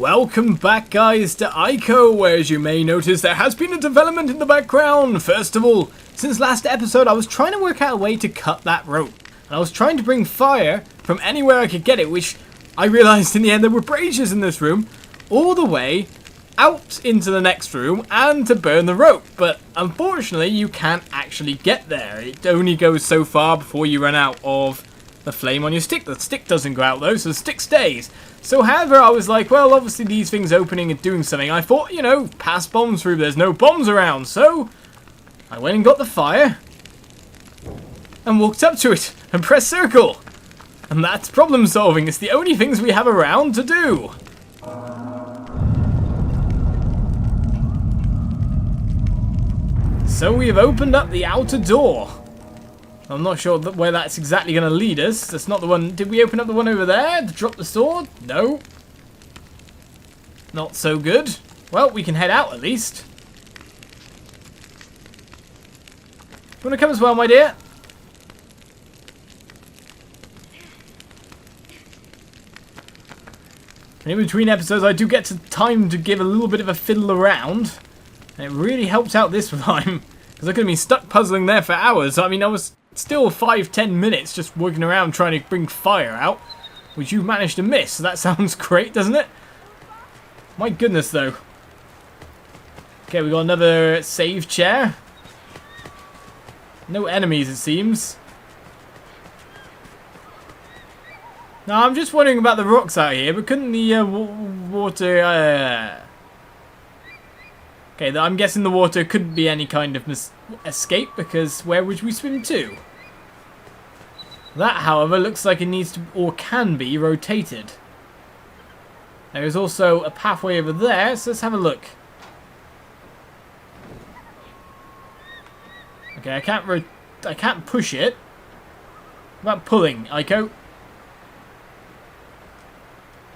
Welcome back, guys, to Ico, where, as you may notice, there has been a development in the background. First of all, since last episode, I was trying to work out a way to cut that rope. And I was trying to bring fire from anywhere I could get it, which I realised in the end there were braziers in this room, all the way out into the next room and to burn the rope. But unfortunately, you can't actually get there. It only goes so far before you run out of the flame on your stick. The stick doesn't go out though, so the stick stays. So however, I was like, well, obviously these things opening and doing something. I thought, you know, pass bombs through. There's no bombs around. So I went and got the fire and walked up to it and pressed circle. And that's problem solving. It's the only things we have around to do. So we've opened up the outer door. I'm not sure where that's exactly going to lead us. That's not the one. Did we open up the one over there to drop the sword? No. Not so good. Well, we can head out at least. You want to come as well, my dear? In between episodes, I do get to time to give a little bit of a fiddle around. And it really helped out this time. Because I could have been stuck puzzling there for hours. I mean, I was still 5-10 minutes just working around trying to bring fire out, which you've managed to miss. So that sounds great, doesn't it? My goodness, though. Okay, we got another save chair. No enemies, it seems. Now, I'm just wondering about the rocks out here, but couldn't the water... Okay, I'm guessing the water couldn't be any kind of escape, because where would we swim to? That, however, looks like it needs to, or can be, rotated. There is also a pathway over there, so let's have a look. Okay, I can't push it. What about pulling, Ico?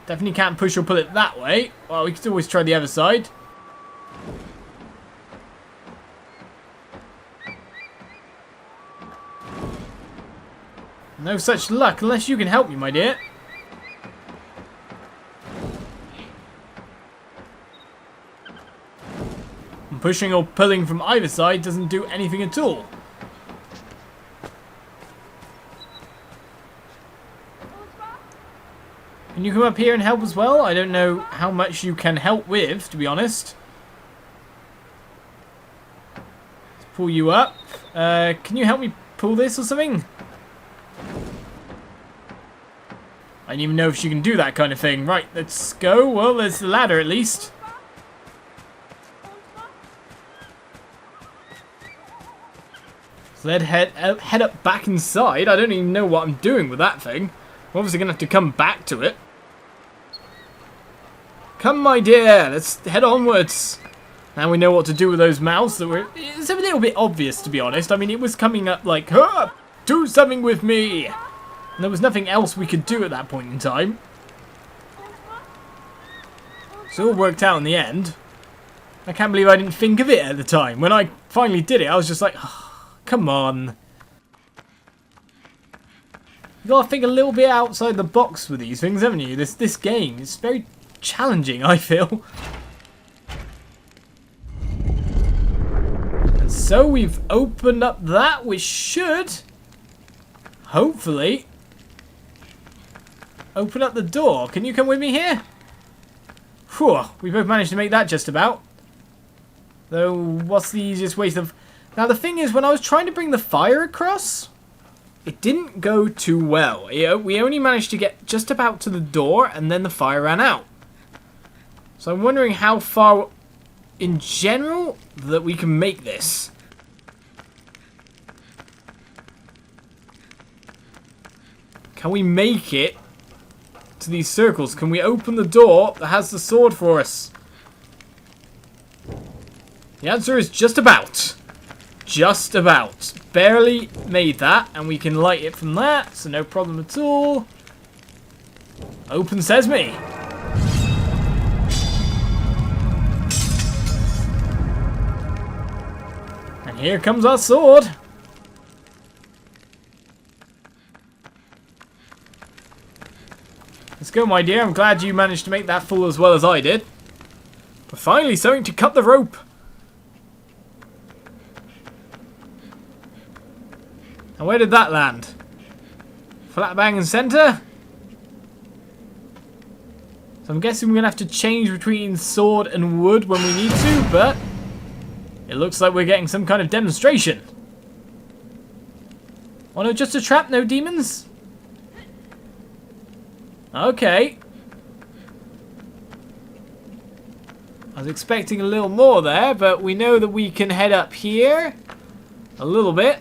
Definitely can't push or pull it that way. Well, we could always try the other side. No such luck, unless you can help me, my dear. And pushing or pulling from either side doesn't do anything at all. Can you come up here and help as well? I don't know how much you can help with, to be honest. Let's pull you up. Can you help me pull this or something? I don't even know if she can do that kind of thing. Right, let's go. Well, there's the ladder at least. So let's head up back inside. I don't even know what I'm doing with that thing. I'm obviously going to have to come back to it. Come, my dear. Let's head onwards. Now we know what to do with those mouths. It's a little bit obvious, to be honest. I mean, it was coming up like, huh, do something with me. And there was nothing else we could do at that point in time. So it all worked out in the end. I can't believe I didn't think of it at the time. When I finally did it, I was just like, oh, come on. You gotta think a little bit outside the box with these things, haven't you? This game is very challenging, I feel. And so we've opened up that, which should, hopefully, open up the door. Can you come with me here? Whew, we both managed to make that just about. Though, what's the easiest way to... Now, the thing is, when I was trying to bring the fire across, it didn't go too well. We only managed to get just about to the door, and then the fire ran out. So I'm wondering how far, in general, that we can make this. Can we make it to these circles? Can we open the door that has the sword for us? The answer is just about. Just about. Barely made that, and we can light it from that, so no problem at all. Open sesame. And here comes our sword. Let's go, my dear. I'm glad you managed to make that full as well as I did. But finally, something to cut the rope. And where did that land? Flat bang in center? So I'm guessing we're going to have to change between sword and wood when we need to, but it looks like we're getting some kind of demonstration. Oh no, just a trap, no demons? Okay. I was expecting a little more there, but we know that we can head up here a little bit.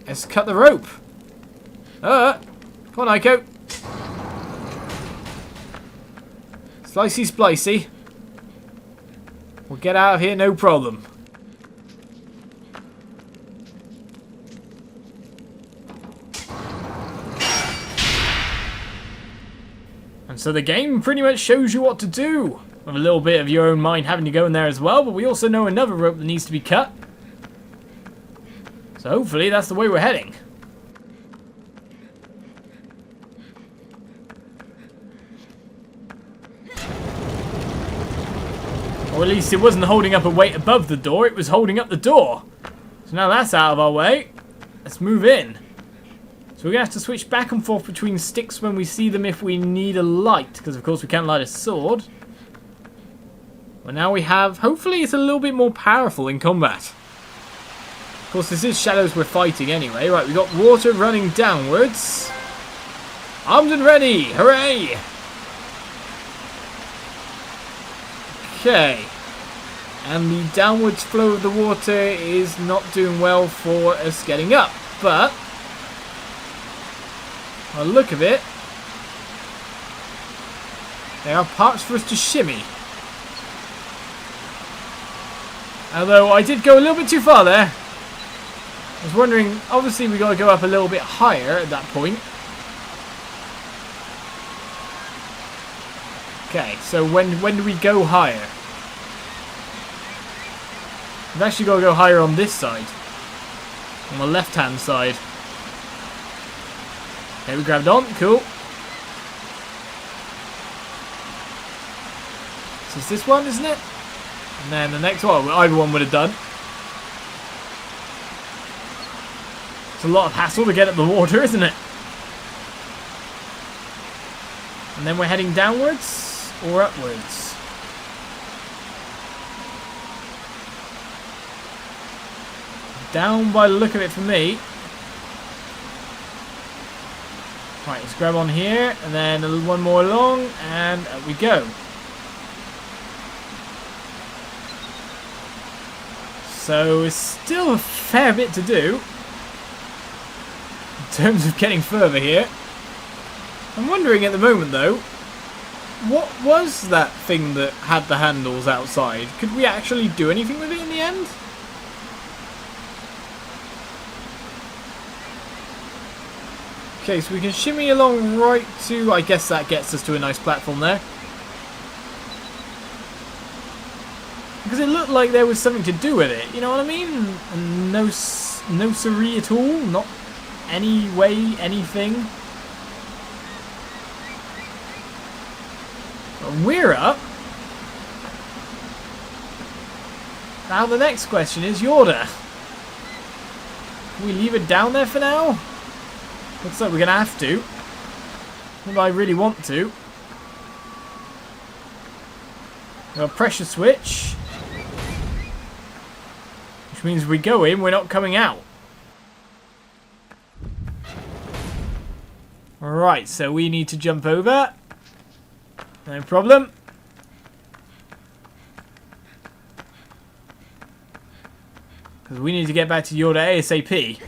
Let's cut the rope. Come on, Ico. Slicey splicey. We'll get out of here, no problem. And so the game pretty much shows you what to do. With a little bit of your own mind having to go in there as well, but we also know another rope that needs to be cut. So hopefully that's the way we're heading. Or at least it wasn't holding up a weight above the door, it was holding up the door. So now that's out of our way. Let's move in. So we're going to have to switch back and forth between sticks when we see them if we need a light. Because of course we can't light a sword. Well, now we have... Hopefully it's a little bit more powerful in combat. Of course this is shadows we're fighting anyway. Right, we've got water running downwards. Armed and ready! Hooray! Okay. And the downwards flow of the water is not doing well for us getting up. But... by the look of it, there are parts for us to shimmy. Although I did go a little bit too far there. I was wondering, obviously we got to go up a little bit higher at that point. Okay, so when do we go higher? We've actually got to go higher on this side. On the left hand side. Okay, we grabbed on, cool. So it's this one, isn't it? And then the next one, either one would have done. It's a lot of hassle to get at the water, isn't it? And then we're heading downwards or upwards. Down by the look of it for me. Right, let's grab on here, and then one more along, and up we go. So it's still a fair bit to do in terms of getting further here. I'm wondering at the moment though, what was that thing that had the handles outside? Could we actually do anything with it in the end? Okay, so we can shimmy along right to... I guess that gets us to a nice platform there. Because it looked like there was something to do with it, you know what I mean? And no siree at all, not any way, anything. But we're up. Now the next question is Yorda. Can we leave it down there for now? Looks like we're going to have to. If I really want to. Got a pressure switch. Which means we go in, we're not coming out. Right, so we need to jump over. No problem. Because we need to get back to Yorda ASAP.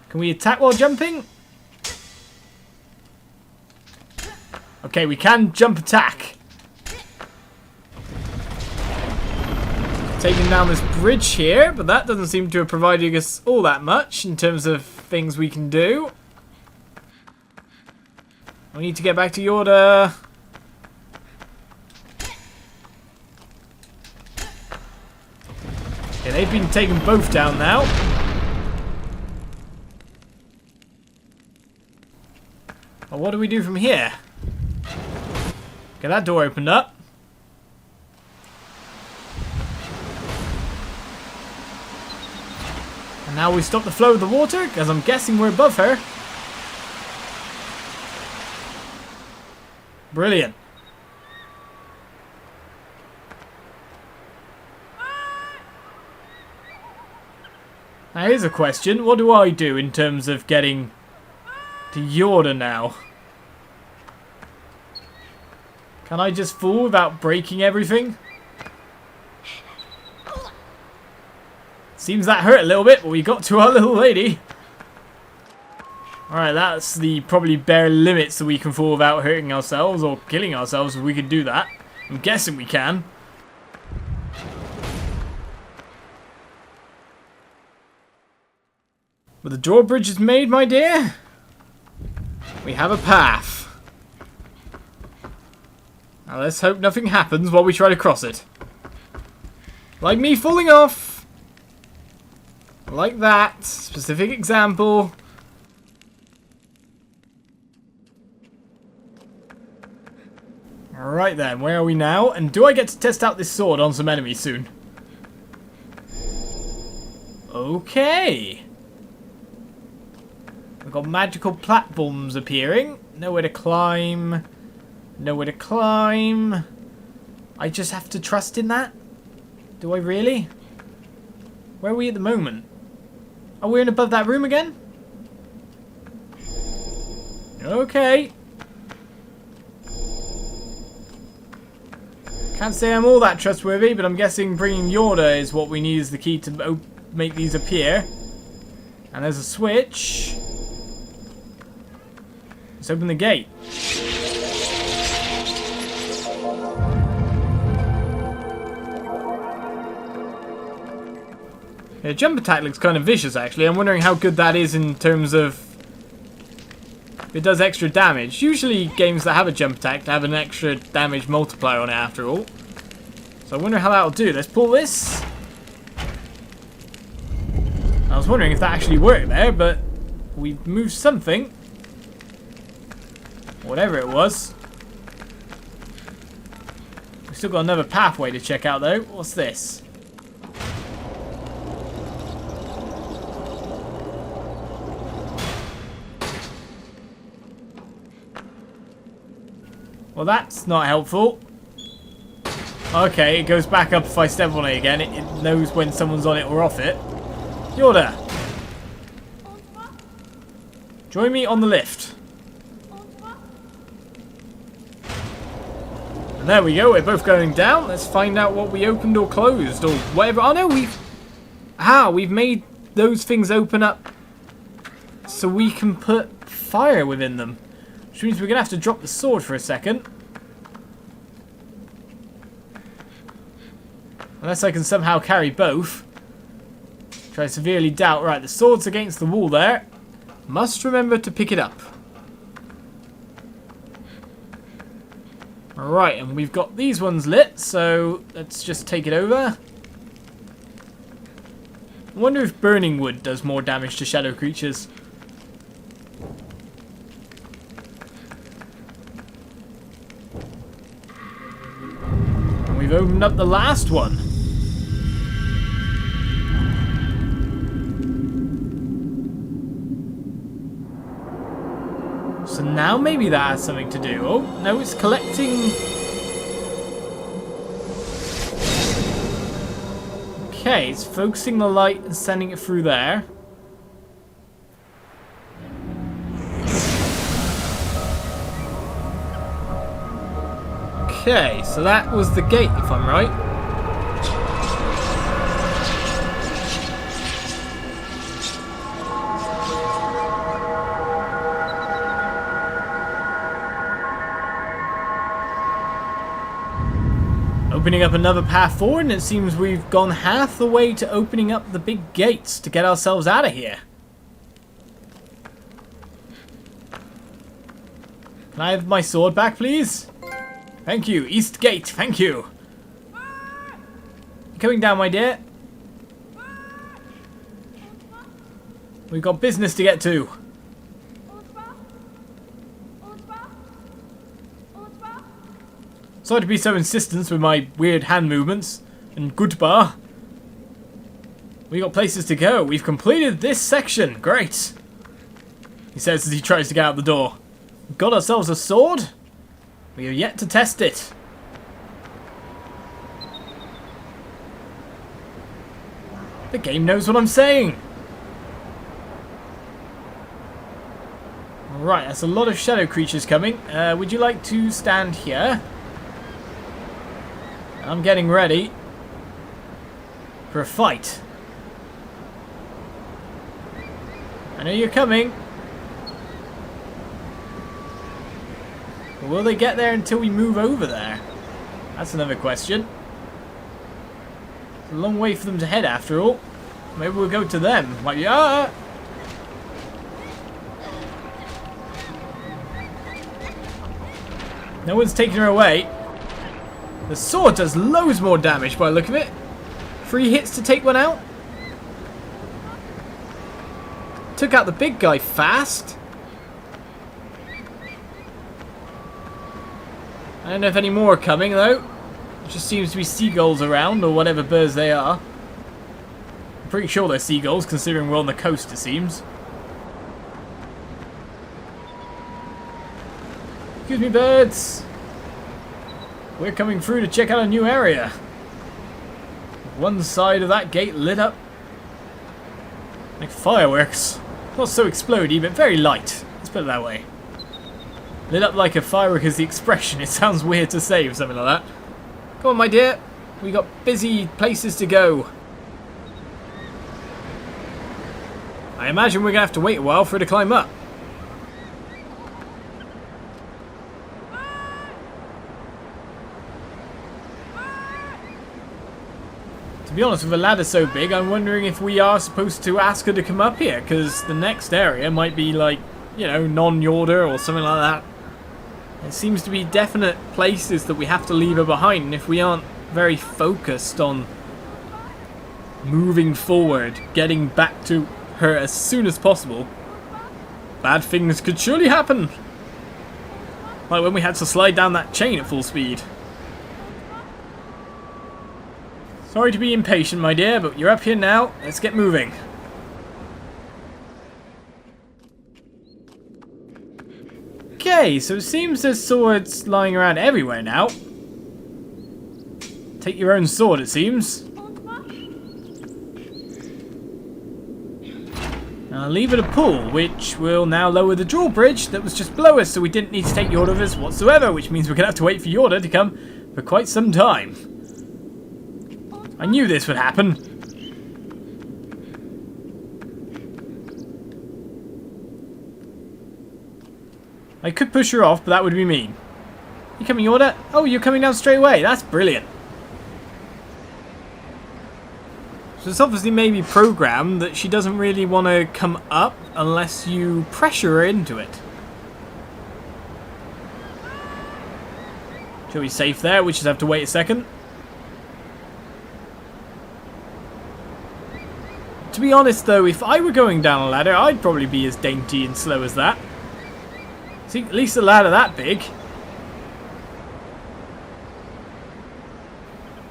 Can we attack while jumping? Okay, we can jump attack. Taking down this bridge here, but that doesn't seem to have provided us all that much in terms of things we can do. We need to get back to Yorda. Okay, they've been taken both down now. Well, what do we do from here? Get that door opened up. And now we stop the flow of the water, because I'm guessing we're above her. Brilliant. Now here's a question. What do I do in terms of getting to Yorda now? Can I just fall without breaking everything? Seems that hurt a little bit, but we got to our little lady. Alright, that's the probably bare limits that we can fall without hurting ourselves or killing ourselves if we could do that. I'm guessing we can. But the drawbridge is made, my dear. We have a path. Now let's hope nothing happens while we try to cross it. Like me falling off. Like that. Specific example. Alright then, where are we now? And do I get to test out this sword on some enemies soon? Okay. We've got magical platforms appearing. Nowhere to climb. Nowhere to climb. I just have to trust in that? Do I really? Where are we at the moment? Are we in above that room again? Okay. Can't say I'm all that trustworthy, but I'm guessing bringing Yorda is what we need as the key to make these appear. And there's a switch. Let's open the gate. Yeah, jump attack looks kind of vicious, actually. I'm wondering how good that is in terms of if it does extra damage. Usually games that have a jump attack have an extra damage multiplier on it after all. So I wonder how that'll do. Let's pull this. I was wondering if that actually worked there, but we've moved something. Whatever it was. We've still got another pathway to check out though. What's this? Well, that's not helpful. Okay, it goes back up if I step on it again. It knows when someone's on it or off it. Yorda! Join me on the lift. And there we go, we're both going down. Let's find out what we opened or closed or whatever. Oh no, we've made those things open up so we can put fire within them. Which means we're going to have to drop the sword for a second. Unless I can somehow carry both. Which I severely doubt. Right, the sword's against the wall there. Must remember to pick it up. Alright, and we've got these ones lit, so let's just take it over. I wonder if burning wood does more damage to shadow creatures. And we've opened up the last one. So now maybe that has something to do. Oh, no, it's collecting. Okay, it's focusing the light and sending it through there. Okay, so that was the gate, if I'm right. Opening up another path forward, and it seems we've gone half the way to opening up the big gates to get ourselves out of here. Can I have my sword back, please? Thank you. East gate, thank you. You coming down, my dear? We've got business to get to. Sorry to be so insistent with my weird hand movements. And goodbye. We got places to go. We've completed this section. Great. He says as he tries to get out the door. We've got ourselves a sword. We have yet to test it. The game knows what I'm saying. Right, that's a lot of shadow creatures coming. Would you like to stand here? I'm getting ready for a fight. I know you're coming. But will they get there until we move over there? That's another question. It's a long way for them to head after all. Maybe we'll go to them. Might be... No one's taking her away. The sword does loads more damage by the look of it. 3 hits to take one out. Took out the big guy fast. I don't know if any more are coming though. There just seems to be seagulls around, or whatever birds they are. I'm pretty sure they're seagulls, considering we're on the coast it seems. Excuse me, birds. We're coming through to check out a new area. One side of that gate lit up like fireworks. Not so explodey, but very light. Let's put it that way. Lit up like a firework is the expression. It sounds weird to say or something like that. Come on, my dear. We got busy places to go. I imagine we're going to have to wait a while for her to climb up. To be honest, with a ladder so big, I'm wondering if we are supposed to ask her to come up here, because the next area might be like, you know, non-Yorda or something like that. There seems to be definite places that we have to leave her behind, and if we aren't very focused on moving forward, getting back to her as soon as possible, bad things could surely happen. Like when we had to slide down that chain at full speed. Sorry to be impatient, my dear, but you're up here now. Let's get moving. Okay, so it seems there's swords lying around everywhere now. Take your own sword, it seems. I'll leave it a pull, which will now lower the drawbridge that was just below us, so we didn't need to take Yorda with us whatsoever, which means we're going to have to wait for Yorda to come for quite some time. I knew this would happen. I could push her off, but that would be mean. You coming, Yorda? Oh, you're coming down straight away. That's brilliant. So it's obviously maybe programmed that she doesn't really want to come up unless you pressure her into it. She'll be safe there. We just have to wait a second. To be honest though, if I were going down a ladder, I'd probably be as dainty and slow as that. See, at least a ladder that big.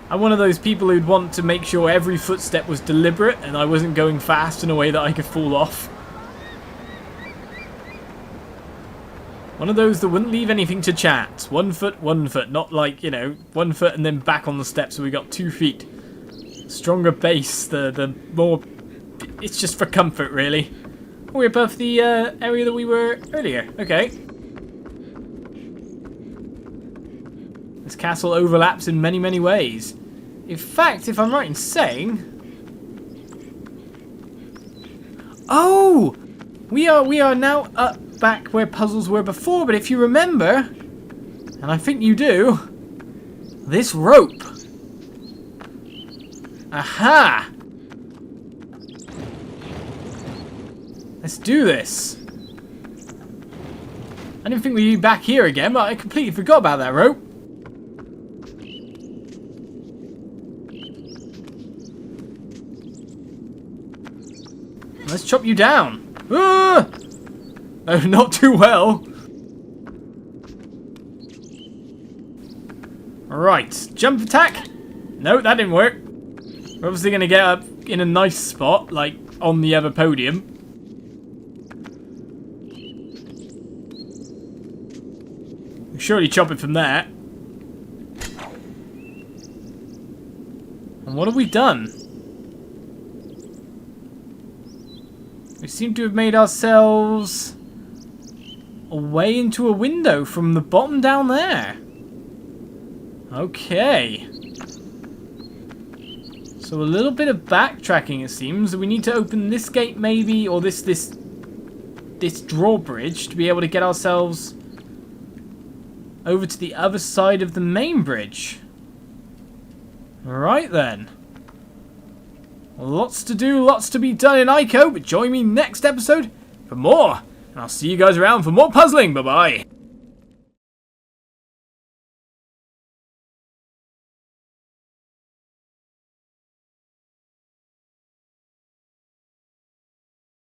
I'm one of those people who'd want to make sure every footstep was deliberate and I wasn't going fast in a way that I could fall off. One of those that wouldn't leave anything to chance. 1 foot, 1 foot. Not like, you know, 1 foot and then back on the steps so we got 2 feet. Stronger base, the more... It's just for comfort, really. Oh, we're above the area that we were earlier. Okay. This castle overlaps in many, many ways. In fact, if I'm right in saying... Oh! We are now up back where puzzles were before, but if you remember, and I think you do, this rope. Aha! Let's do this. I didn't think we'd be back here again, but I completely forgot about that rope. Let's chop you down. Ah! Oh, not too well. Right, jump attack. No, that didn't work. We're obviously going to get up in a nice spot, like on the other podium. We'll surely chop it from there. And what have we done? We seem to have made ourselves a way into a window from the bottom down there. Okay. So a little bit of backtracking, it seems. We need to open this gate maybe, or this drawbridge to be able to get ourselves over to the other side of the main bridge. Alright then. Lots to do, lots to be done in Ico, but join me next episode for more. And I'll see you guys around for more puzzling. Bye-bye.